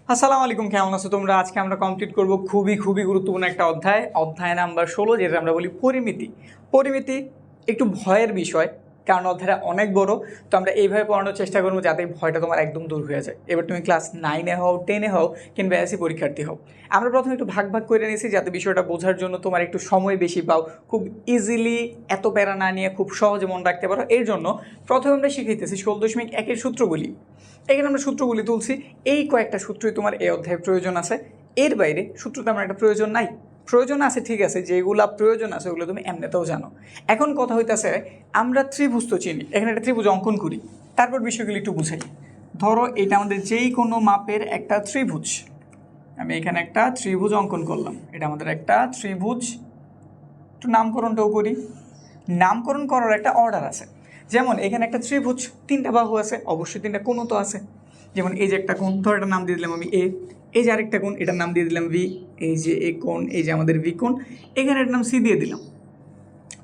আসসালামু আলাইকুম, কেমন আছো তোমরা? আজকে আমরা কমপ্লিট করব খুবই গুরুত্বপূর্ণ একটা অধ্যায় নাম্বার 16, যেটা আমরা বলি পরিমিতি। পরিমিতি একটু ভয়ের বিষয়, কারণ অধ্যায়টা অনেক বড়। তো আমরা এইভাবে পড়ানোর চেষ্টা করবো যাতে ভয়টা তোমার একদম দূর হয়ে যায়। এবার তুমি ক্লাস 9-এ হও, 10-এ হও, কিংবা এসি পরীক্ষার্থী হও, আমরা প্রথমে একটু ভাগ করে নিয়েছি যাতে বিষয়টা বোঝার জন্য তোমার একটু সময় বেশি পাও, খুব ইজিলি এত প্যারা না নিয়ে খুব সহজে মনে রাখতে পারো। এর জন্য প্রথমে আমরা শিখাইতেছি 16.1-এর সূত্রগুলি। এখানে আমরা সূত্রগুলি তুলছি। এই কয়েকটা সূত্রই তোমার এই অধ্যায়ে প্রয়োজন আছে। এর বাইরে সূত্র তেমন একটা প্রয়োজন নাই। প্রয়োজন আছে, ঠিক আছে, যেগুলা প্রয়োজন আছে ওগুলো তুমি এমনিতেও জানো। এখন কথা হইতেছে, আমরা ত্রিভুজ তো চিনি, এখানে একটা ত্রিভুজ অঙ্কন করি, তারপর বিষয়গুলি একটু বুঝাই। ধরো এটা আমাদের যেই কোনো মাপের একটা ত্রিভুজ, আমি এখানে একটা ত্রিভুজ অঙ্কন করলাম, এটা আমাদের একটা ত্রিভুজ। একটু নামকরণটাও করি। নামকরণ করার একটা অর্ডার আছে। যেমন এখানে একটা ত্রিভুজ, 3টা বাহু আছে, অবশ্যই 3টা কোণ তো আছে। যেমন এই যে একটা কোণ, ধর এটার নাম দিয়ে দিলাম আমি এ। এই যে আরেকটা কোণ, এটার নাম দিয়ে দিলাম ভি। এই যে এ কোণ, এই যে আমাদের ভি কোণ, এখানে এটার নাম সি দিয়ে দিলাম।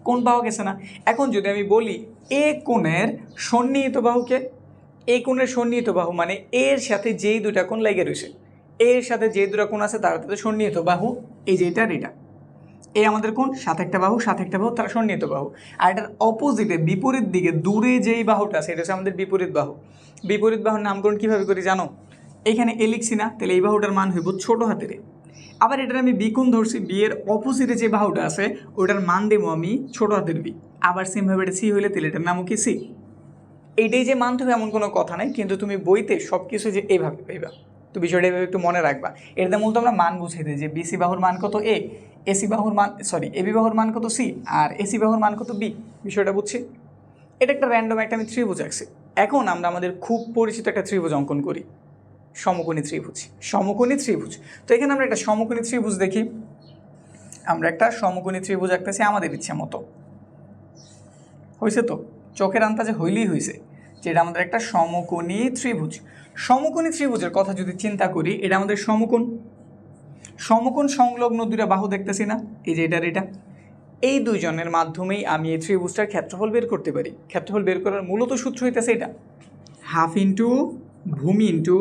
কোণ পাওয়া গেছে না? এখন যদি আমি বলি এ কোণের সন্নিহিত বাহুকে, এ কোণের সন্নিহিত বাহু মানে এর সাথে যেই দুটা কোণ লেগে রয়েছে, এর সাথে যে দুটা কোণ আছে তার সাথে সন্নিহিত বাহু, এই যে এটা এই আমাদের কোণ, সাথে একটা বাহু তারা সন্নিহিত বাহু। আর এটার অপোজিটে বিপরীত দিকে দূরে যেই বাহুটা আছে এটা হচ্ছে আমাদের বিপরীত বাহু। বিপরীত বাহুর নামকরণ কীভাবে করি জানো? এখানে এ লিখছি না, তাহলে এই বাহুটার মান হইব ছোট হাতের। আবার এটার আমি বি কোণ ধরছি, বি এর অপোজিটে যে বাহুটা আছে ওটার মান দেবো আমি ছোট হাতের বি। আবার সেমভাবে এটা সি হইলে তাহলে এটার নামও কি সি। এইটাই যে মানতে হবে এমন কোনো কথা নাই, কিন্তু তুমি বইতে সব কিছু যে এইভাবে পাইবা, তো বিষয়টা এইভাবে একটু মনে রাখবা। এটাতে মূলত আমরা মান বুঝিয়ে দিই যে বিসি বাহুর মান কত এ, এসি বাহুর মান এবি বাহুর মান কত সি, আর এসি বাহুর মান কত বি। বিষয়টা বুঝছি। এটা একটা র্যান্ডম একটা আমি ত্রিভুজ আঁকছি। এখন আমরা আমাদের খুব পরিচিত একটা ত্রিভুজ অঙ্কন করি, সমকোণী ত্রিভুজ। সমকোণী ত্রিভুজ, তো এখানে আমরা একটা সমকোণী ত্রিভুজ দেখি। আমরা একটা সমকোণী ত্রিভুজ আঁকতেছি আমাদের ইচ্ছা মতো। হয়েছে তো? চোখের আন্দাজে হইলেই হয়েছে, যেটা আমাদের একটা সমকোণী ত্রিভুজ। সমকোণী ত্রিভুজের কথা যদি চিন্তা করি, এটা আমাদের সমকোণ সংলগ্ন দুইটা বাহু দেখতেছি না, এই যে এটা। এই দুইজনের মাধ্যমেই আমি এই ত্রিভুজটার ক্ষেত্রফল বের করতে পারি। ক্ষেত্রফল বের করার মূলত সূত্র হইতেছে এটা, হাফ ইন্টু ভূমি ইন্টু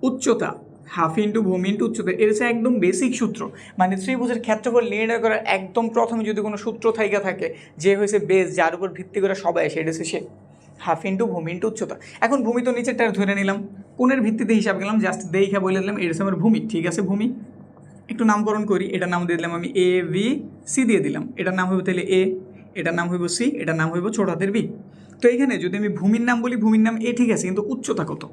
উচ্চতা। হাফ ইন্টু ভূমি ইন্টু উচ্চতা, এর হচ্ছে একদম বেসিক সূত্র। মানে ত্রিভুজের ক্ষেত্রফল নির্ণয় করার একদম প্রথমে যদি কোনো সূত্র থাকে যে হয়েছে বেস, যার উপর ভিত্তি করে সবাই আসে, এটা হচ্ছে সে হাফ ইন্টু ভূমি ইন্টু উচ্চতা। এখন ভূমি তো নিচেরটা ধরে নিলাম, কোণের ভিত্তিতে হিসাব গেলাম, জাস্ট দেখা বলে দিলাম এটা হচ্ছে আমার ভূমি। ঠিক আছে, ভূমি একটু নামকরণ করি। এটার নাম দিয়ে দিলাম আমি এ বি সি দিয়ে দিলাম। এটার নাম হইব তাহলে এ, এটার নাম হইব সি, এটার নাম হইব ছোট হাতের বি। তো এখানে যদি আমি ভূমির নাম বলি, ভূমির নাম এ, ঠিক আছে, কিন্তু উচ্চতা কত?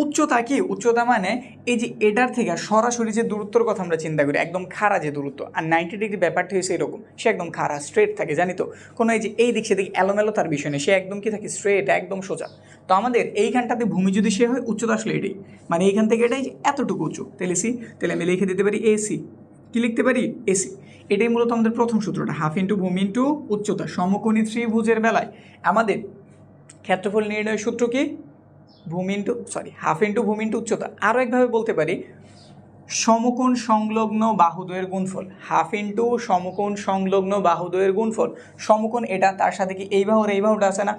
উচ্চতা কি? উচ্চতা মানে এই যে এটার থেকে সরাসরি যে দূরত্বর কথা আমরা চিন্তা করি, একদম খাড়া যে দূরত্ব। আর 90 ডিগ্রি ব্যাপারটা হয়েছে এরকম, সে একদম খাড়া স্ট্রেট থাকে, জানি তো, কোনো এই যে এই দিক সেদিক এলোমেলো তার বিষয় নেই, সে একদম কি থাকে, স্ট্রেট, একদম সোজা। তো আমাদের এইখানটাতে ভূমি যদি সে হয়, উচ্চতা আসলে এটাই, মানে এইখান থেকে এটাই এতটুকু উঁচু, তাহলে সি। তাহলে আমি লিখে দিতে পারি এসি। কি লিখতে পারি? এসি। এটাই মূলত আমাদের প্রথম সূত্রটা, হাফ ইন্টু ভূমি ইন্টু উচ্চতা। সমকোণী ত্রিভুজের বেলায় আমাদের ক্ষেত্রফল নির্ণয়ের সূত্র কি? হাফ ইন্টু ভূমি ইন্টু উচ্চতা। আরও একভাবে বলতে পারি, সমকোণ সংলগ্ন বাহুদ্বয়ের গুণফল। হাফ ইন্টু সমকোণ সংলগ্ন বাহুদ্বয়ের গুণফল। সমকোণ এটা, তার সাথে কি এই বাহুটা আছে না,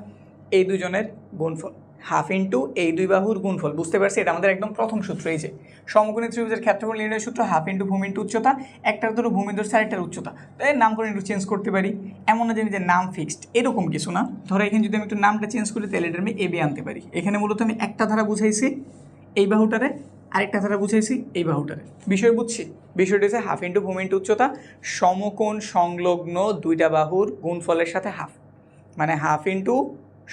এই দুজনের গুণফল। হাফ ইন্টু এই দুই বাহুর গুণফল। বুঝতে পারছি? এটা আমাদের একদম প্রথম সূত্র। এই যে সমকোণী ত্রিভুজের ক্ষেত্রফল নির্ণয়ের সূত্র, হাফ ইন্টু ভূমি ইন্টু উচ্চতা। একটার ধরো ভূমি ধরছে, আরেকটার উচ্চতা, তো এর নামকরণ একটু চেঞ্জ করতে পারি। এমন না যে নাম ফিক্সড, এরকম কিছু না। ধরো এখানে যদি আমি একটু নামটা চেঞ্জ করি, তাহলে এটা আমি এ বি আনতে পারি। এখানে মূলত আমি একটা ধারা বুঝাইছি এই বাহুটারে, আরেকটা ধারা বুঝাইছি এই বাহুটারে। বিষয় বুঝছি? বিষয়টি হচ্ছে হাফ ইন্টু ভূমি ইন্টু উচ্চতা, সমকোণ সংলগ্ন দুইটা বাহুর গুণফলের সাথে হাফ, মানে হাফ ইন্টু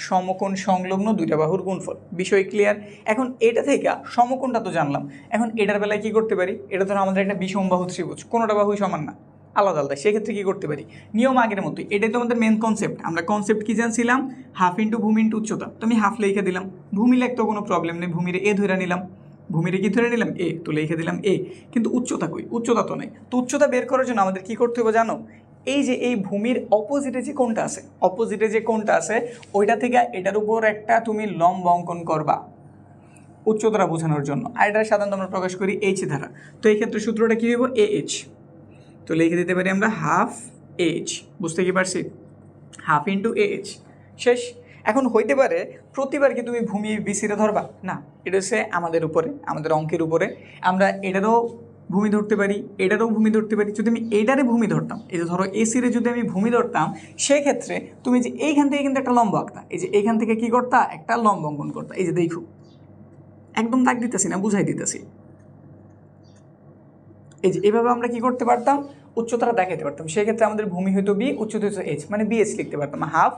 সমকোণ সংলগ্ন দুইটা বাহুর গুণফল। বিষয় ক্লিয়ার? এখন এটা থেকে সমকোণটা তো জানলাম, এখন এটার বেলায় কি করতে পারি? এটা ধরো আমাদের একটা বিষম বাহু ত্রিভুজ, কোনোটা বাহুই সমান না, আলাদা আলাদা, সেক্ষেত্রে কী করতে পারি? নিয়ম আগের মতোই, এটাই তো আমাদের মেন কনসেপ্ট। আমরা কনসেপ্ট কী জানছিলাম? হাফ ইন্টু ভূমি ইন্টু উচ্চতা। তো আমি হাফ লিখে দিলাম, ভূমি লিখতেও কোনো প্রবলেম নেই, ভূমির এ ধরে নিলাম, ভূমির কি ধরে নিলাম এ, তো লিখে দিলাম এ। কিন্তু উচ্চতা কই? উচ্চতা তো নেই। তো উচ্চতা বের করার জন্য আমাদের কী করতে হবে জানো? এই যে এই ভূমির অপোজিটে যে কোণটা আছে, ওইটা থেকে এটার উপর একটা তুমি লম্ব অঙ্কন করবা উচ্চতাটা বোঝানোর জন্য। আর এটা সাধারণত আমরা প্রকাশ করি এইচ দ্বারা। তো এই ক্ষেত্রে সূত্রটা কী হইব? A H. তো লিখে দিতে পারি আমরা হাফ এইচ। বুঝতে কি পারছি? Half into A H. শেষ। এখন হইতে পারে প্রতিবার কি তুমি ভূমি বিসিরে ধরবা? না, এটা হচ্ছে আমাদের উপরে, আমাদের অঙ্কের উপরে। আমরা এটারও ভূমি ধরতে পারি, এটারও ভূমি ধরতে পারি। যদি আমি এটারে ভূমি ধরতাম, এই যে ধরো এসিরে যদি আমি ভূমি ধরতাম, সেক্ষেত্রে তুমি যে এইখান থেকে কিন্তু একটা লম্ব আঁকতা, এই যে এইখান থেকে কি করতা, একটা লম্ব অঙ্কন করতা। এই যে দেখো, একদম দাগ দিতেছি না, বুঝাই দিতেছি। এই যে এভাবে আমরা কি করতে পারতাম, উচ্চতাটা দেখাতে পারতাম। সেক্ষেত্রে আমাদের ভূমি হইতো বি, উচ্চতা হইতো এইচ, মানে বিএইচ লিখতে পারতাম, হাফ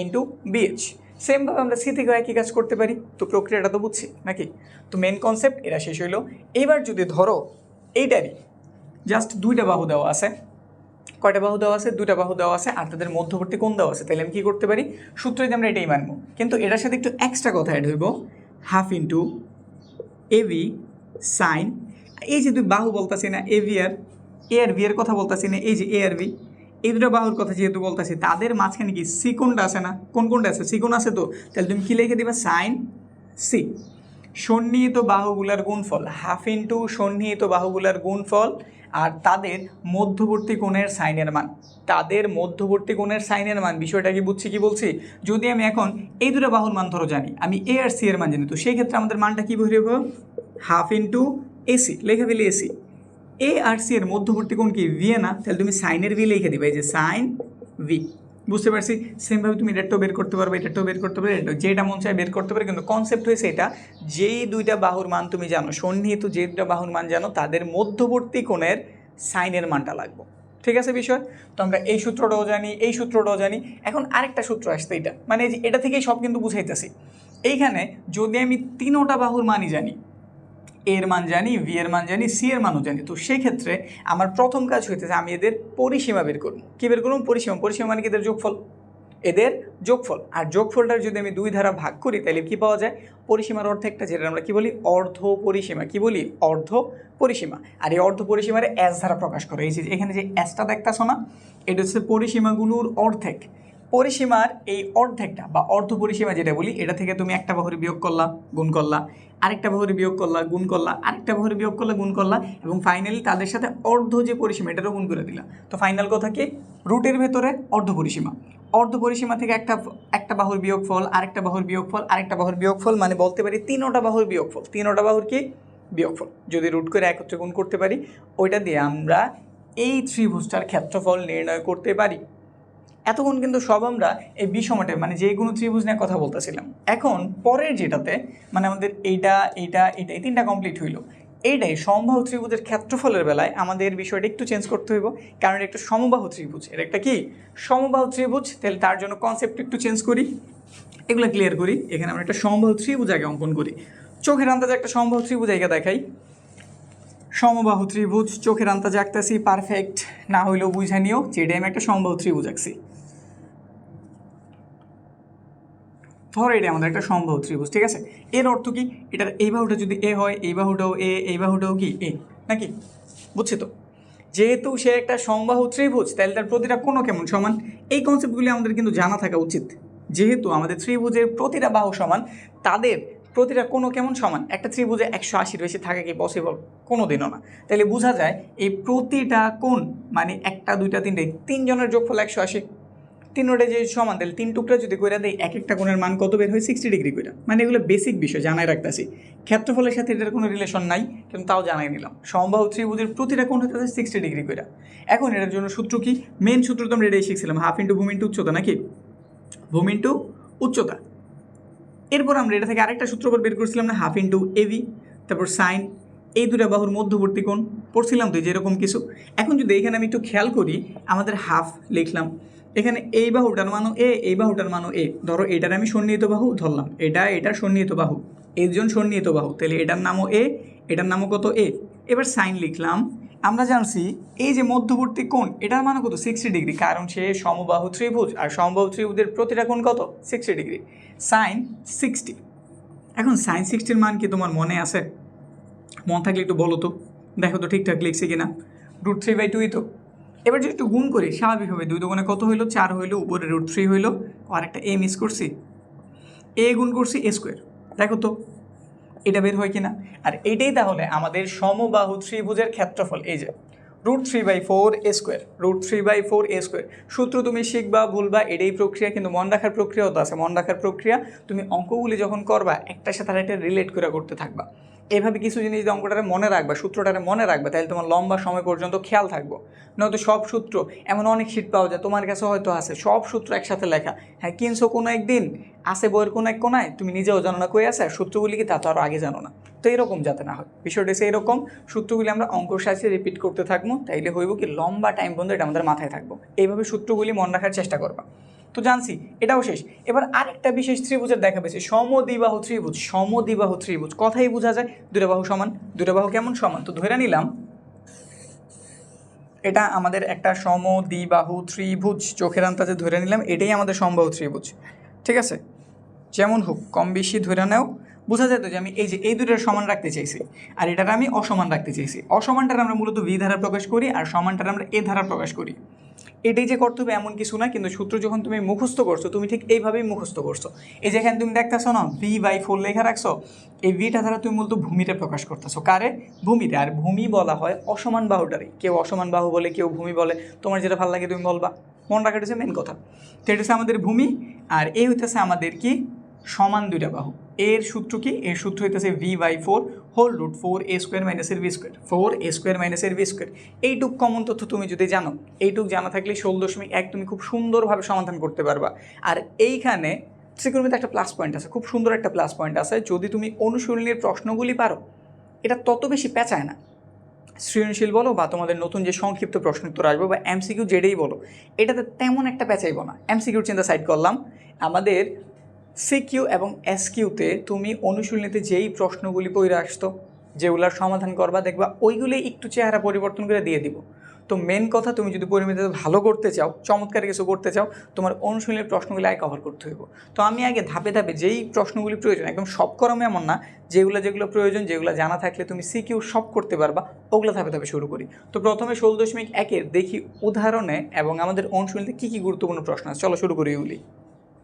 ইন্টু বিএইচ। সেমভাবে আমরা সি থেকেও একই কাজ করতে পারি। তো প্রক্রিয়াটা তো বুঝছি নাকি? তো মেন কনসেপ্ট এটা শেষ হইলো। এইবার যদি ধরো এইটারই জাস্ট দুইটা বাহু দেওয়া আছে, কয়টা বাহু দেওয়া আছে? দুইটা বাহু দেওয়া আছে, আর তাদের মধ্যবর্তী কোণ দেওয়া আছে, তাহলে আমি কী করতে পারি, সূত্রে আমরা এটাই মানবো। কিন্তু এটার সাথে একটু এক্সট্রা কথা অ্যাড হইব, হাফ ইন্টু এবি সাইন, এই যে দুই বাহু বলতেছি না, এবি আর এ আর বি এর কথা বলতেছি না, এই যে এ আর বি, এই দুটো বাহুর কথা যেহেতু বলতেছি, তাদের মাঝখানে কি সি কোণটা আছে না? কোন কোণটা আছে? সি কোণ আছে। তো তাহলে তুমি কী লিখে দিবা, সাইন সি। সন্নিহিত বাহুগুলার গুণফল, হাফ ইন্টু সন্নিহিত বাহুগুলার গুণফল আর তাদের মধ্যবর্তী কোণের সাইনের মান, তাদের মধ্যবর্তী কোণের সাইনের মান। বিষয়টা কি বুঝছি কি বলছি? যদি আমি এখন এই দুটো বাহুর মান ধরো জানি, আমি এ আর সি এর মান জানি, তো সেই ক্ষেত্রে আমাদের মানটা কী বের হবে, হাফ ইন্টু এসি, লেখা ফেলি এসি। এ আর সি এর মধ্যবর্তী কোণ কি ভি, না? তাহলে তুমি সাইনের ভি লিখে দিবে, এই যে সাইন ভি। বুঝতে পারছি? সেমভাবে তুমি এটাও বের করতে পারবে, এটাও বের করতে পারবে, এটা যেটা মন চায় বের করতে পারে। কিন্তু কনসেপ্ট হয়েছে এটা, যেই দুইটা বাহুর মান তুমি জানো, সন্নিহিত যে দুইটা বাহুর মান জানো, তাদের মধ্যবর্তী কোণের সাইনের মানটা লাগবে। ঠিক আছে বিষয়? তো আমরা এই সূত্রটাও জানি, এই সূত্রটাও জানি। এখন আরেকটা সূত্র আসছে, এটা মানে এটা থেকেই সব কিন্তু বুঝাইতেছি। এইখানে যদি আমি তিনোটা বাহুর মানই জানি, এর মান জানি, ভি এর মান জানি, সি এর মানও জানি, তো সেই ক্ষেত্রে আমার প্রথম কাজ হইতেছে আমি এদের পরিসীমা বের করব। কী বের করব? পরিসীমা। পরিসীমা মানে কি? এদের যোগফল, এদের যোগফল। আর যোগফলটার যদি আমি দুই ধারা ভাগ করি, তাহলে কি পাওয়া যায়? পরিসীমার অর্ধেকটা, যেটা আমরা কি বলি, অর্ধ পরিসীমা। কি বলি? অর্ধ পরিসীমা। আর এই অর্ধ পরিসীমারে এস ধারা প্রকাশ করে। এই যে এখানে যে এসটা দেখতেছো না, এটা হচ্ছে পরিসীমাগুলোর অর্ধেক। পরিসীমার এই অর্ধেকটা বা অর্ধ পরিসীমা যেটা বলি, এটা থেকে তুমি একটা বাহুরে বিয়োগ করলা, গুণ করলা, আরেকটা বাহুরে বিয়োগ করলা, গুণ করলা, আরেকটা বাহুরে বিয়োগ করলা, গুণ করলা, এবং ফাইনালি তাদের সাথে অর্ধ যে পরিসীমা এটারও গুণ করে দিলা। তো ফাইনাল কথা কি? রুটের ভেতরে অর্ধ পরিসীমা, অর্ধ পরিসীমা থেকে একটা বাহুর বিয়োগফল, আরেকটা বাহুর বিয়োগফল, আরেকটা বাহুর বিয়োগফল, মানে বলতে পারি তিনোটা বাহুর বিয়োগফল। তিনোটা বাহুর কি? বিয়োগফল। যদি রুট করে একত্রে গুণ করতে পারি, ওইটা দিয়ে আমরা এই ত্রিভুজটার ক্ষেত্রফল নির্ণয় করতে পারি। এতক্ষণ কিন্তু সব আমরা এই বিষমটে মানে যে কোনো ত্রিভুজ নিয়ে কথা বলতেছিলাম। এখন পরের যেটাতে মানে আমাদের এইটা এইটা এইটা এই তিনটা কমপ্লিট হইল, এইটাই সমবাহু ত্রিভুজের ক্ষেত্রফলের বেলায় আমাদের বিষয়টা একটু চেঞ্জ করতে হইব, কারণ এটা একটা সমবাহু ত্রিভুজ। এটা একটা কি? সমবাহু ত্রিভুজ। তাহলে তার জন্য কনসেপ্ট একটু চেঞ্জ করি, এগুলো ক্লিয়ার করি। এখানে আমরা একটা সমবাহু ত্রিভুজ আগে অঙ্কন করি। চোখের আন্দাজে একটা সমবাহু ত্রিভুজ আগে দেখাই। সমবাহু ত্রিভুজ চোখের আন্দাজে আঁকতেছি, পারফেক্ট না হইলেও বুঝে নিও যে এটা আমি একটা সমবাহু ত্রিভুজ আঁকছি। ধরো এটা আমাদের একটা সমবাহু ত্রিভুজ, ঠিক আছে? এর অর্থ কি? এটার এই বাহুটা যদি এ হয়, এই বাহুটাও এ, এই বাহুটাও কি এ, নাকি? বুঝছি তো? যেহেতু সে একটা সমবাহু ত্রিভুজ, তাহলে তার প্রতিটা কোণও কেমন? সমান। এই কনসেপ্টগুলি আমাদের কিন্তু জানা থাকা উচিত। যেহেতু আমাদের ত্রিভুজের প্রতিটা বাহু সমান, তাদের প্রতিটা কোণও কেমন? সমান। একটা ত্রিভুজে 180 বেশি থাকা কি পসিবল? কোনো দিনও না। তাহলে বোঝা যায় এই প্রতিটা কোণ মানে একটা, দুইটা, তিনটে, তিনজনের যোগফল 180। তিনটা যে সমান, তাহলে তিন টুকরা যদি কইরা দেয়, এক একটা কোণের মান কত বের হয়? 60 ডিগ্রি কইরা। মানে এগুলো বেসিক বিষয় জানাই রাখতেছি। ক্ষেত্রফলের সাথে এটার কোনো রিলেশন নাই, কিন্তু তাও জানাই নিলাম। সমবাহু ত্রিভুজের প্রতিটা কোণ হতে 60 ডিগ্রি কইরা। এখন এটার জন্য সূত্র কি? মেন সূত্র তো আমরা এটাই শিখছিলাম, হাফ ইন্টু ভূমি ইন্টু উচ্চতা, নাকি? ভূমি ইন্টু উচ্চতা। এরপর আমরা এটা থেকে আরেকটা সূত্র বের করছিলাম না, হাফ ইন্টু এবি, তারপর সাইন, এই দুটা বাহুর মধ্যবর্তী কোণ পড়ছিলাম তো যেরকম কিছু। এখন যদি এখানে আমি একটু খেয়াল করি, আমাদের হাফ লিখলাম, এখানে এই বাহুটার মানও এ, এই বাহুটার মানও এ। ধরো এটার আমি সন্নিহিত বাহু ধরলাম, এটার সন্নিহিত বাহু, এর সন্নিহিত বাহু, তাহলে এটার নামও এ, এটার নামও কত? এ। এবার সাইন লিখলাম। আমরা জানছি এই যে মধ্যবর্তী কোণ এটার মানে কত? 60 ডিগ্রি, কারণ সে সমবাহু ত্রিভুজ, আর সমবাহু ত্রিভুজের প্রতিটা কোণ কত? 60 ডিগ্রি। সাইন 60। এখন সাইন 60-এর মান কি তোমার মনে আছে? মন থাকলে একটু বলো তো, দেখো তো ঠিকঠাক লিখছি কিনা। √3/2 তো। এবার যদি একটু গুণ করি, স্বাভাবিকভাবে 2 দুগুণে কত হইলো? 4 হইলো, উপরে √3 হইলো, আর একটা এ মিস করছি, এ গুণ করছি এ স্কোয়ার। দেখো তো এটা বের হয় কিনা। আর এইটাই তাহলে আমাদের সমবাহু ত্রিভুজের ক্ষেত্রফল। এই যে √3/4 √3/4 সূত্র তুমি শিখবা ভুলবা এটাই প্রক্রিয়া, কিন্তু মন রাখার প্রক্রিয়াও তো আছে। মন রাখার প্রক্রিয়া তুমি অঙ্কগুলি যখন করবা একটার সাথে আরেকটা রিলেট করে করতে থাকবা। এভাবে কিছু জিনিস যদি অঙ্কটারে মনে রাখবা, সূত্রটারে মনে রাখবা, তাহলে তোমার লম্বা সময় পর্যন্ত খেয়াল থাকবো। নয়তো সব সূত্র এমন অনেক শীট পাওয়া যায়, তোমার কাছে হয়তো আছে সব সূত্র একসাথে লেখা, হ্যাঁ কিনছো কোনো একদিন আছে বইয়ের কোনো এক কোনায়, তুমি নিজেও জানো না কই আছে, আর সূত্রগুলি কি তা তো আরও আগে জানো না। তো এরকম যাতে না হয়, বিষয়টা হচ্ছে এরকম সূত্রগুলি আমরা অঙ্কর সাহায্যে রিপিট করতে থাকবো, তাইলে হইব কি লম্বা টাইম পর্যন্ত এটা আমাদের মাথায় থাকবো। এইভাবে সূত্রগুলি মনে রাখার চেষ্টা করবা। তো জানছি এটাও শেষ। এবার আরেকটা বিশেষ ত্রিভুজের দেখা পেয়েছি, সমদ্বিবাহু ত্রিভুজ। সমদ্বিবাহু ত্রিভুজ কথাই বোঝা যায় দুইটা বাহু সমান। দুইটা বাহু কেমন সমান? তো ধরে নিলাম এটা আমাদের একটা সমদ্বিবাহু ত্রিভুজ, চোখের আন্দাজে ধরে নিলাম এটাই আমাদের সমবাহু ত্রিভুজ, ঠিক আছে? যেমন হোক কম বেশি ধরে নাও, বোঝা যায় তো যে আমি এই দুটোর সমান রাখতে চাইছি আর এটার আমি অসমান রাখতে চাইছি। অসমানটার আমরা মূলত ভি ধারা প্রকাশ করি আর সমানটার আমরা এ ধারা প্রকাশ করি। এটাই যে করতে হবে এমন কিছু না, কিন্তু সূত্র যখন তুমি মুখস্থ করছো তুমি ঠিক এইভাবেই মুখস্থ করছো। এই যেখানে তুমি দেখতেছো না V/4 লেখা রাখছো, এই ভিটা দ্বারা তুমি মূলত ভূমিটা প্রকাশ করতেছো। কারে? ভূমিতে। আর ভূমি বলা হয় অসমান বাহুটারে, কেউ অসমান বাহু বলে কেউ ভূমি বলে, তোমার যেটা ভালো লাগে তুমি বলবা। মনে রাখাটা হচ্ছে মেন কথা। তো এটা হচ্ছে আমাদের ভূমি আর এই হইতেছে আমাদের কি সমান দুইটা বাহু। এর সূত্র কি? এর সূত্র হইতেছে V/4 হোল রুট 4a² - এর v², 4a² - এর v²। এইটুক কমন তথ্য তুমি যদি জানো, এইটুক জানা থাকলে 16.1 তুমি খুব সুন্দরভাবে সমাধান করতে পারবা। আর এইখানে ত্রিকোণমিতিতে একটা প্লাস পয়েন্ট আছে, খুব সুন্দর একটা প্লাস পয়েন্ট আছে, যদি তুমি অনুশীলনীর প্রশ্নগুলি পারো এটা তত বেশি পেঁচায় না। সৃজনশীল বলো বা তোমাদের নতুন যে সংক্ষিপ্ত প্রশ্ন উত্তর আসবে বা এমসিকিউ যেটাই বলো, এটাতে তেমন একটা পেঁচাইব না। এমসিকিউর চিন্তা সাইড করলাম, আমাদের সিকিউ এবং এসকিউতে তুমি অনুশীলনীতে যেই প্রশ্নগুলি পড়ে আসতো, যেগুলোর সমাধান করবা দেখবা ওইগুলি একটু চেহারা পরিবর্তন করে দিয়ে দিব। তো মেন কথা, তুমি যদি পরিমিতিতে ভালো করতে চাও, চমৎকার কিছু করতে চাও, তোমার অনুশীলনের প্রশ্নগুলি আগে কভার করতে হইব। তো আমি আগে ধাপে ধাপে যেই প্রশ্নগুলি প্রয়োজন, একদম সব করমে এমন না, যেগুলো প্রয়োজন, যেগুলো জানা থাকলে তুমি সিকিউ সব করতে পারবা, ওগুলো ধাপে ধাপে শুরু করি। তো প্রথমে 16.1 দেখি উদাহরণে এবং আমাদের অনুশীলনীতে কী কী গুরুত্বপূর্ণ প্রশ্ন আছে, চলো শুরু করি এগুলি।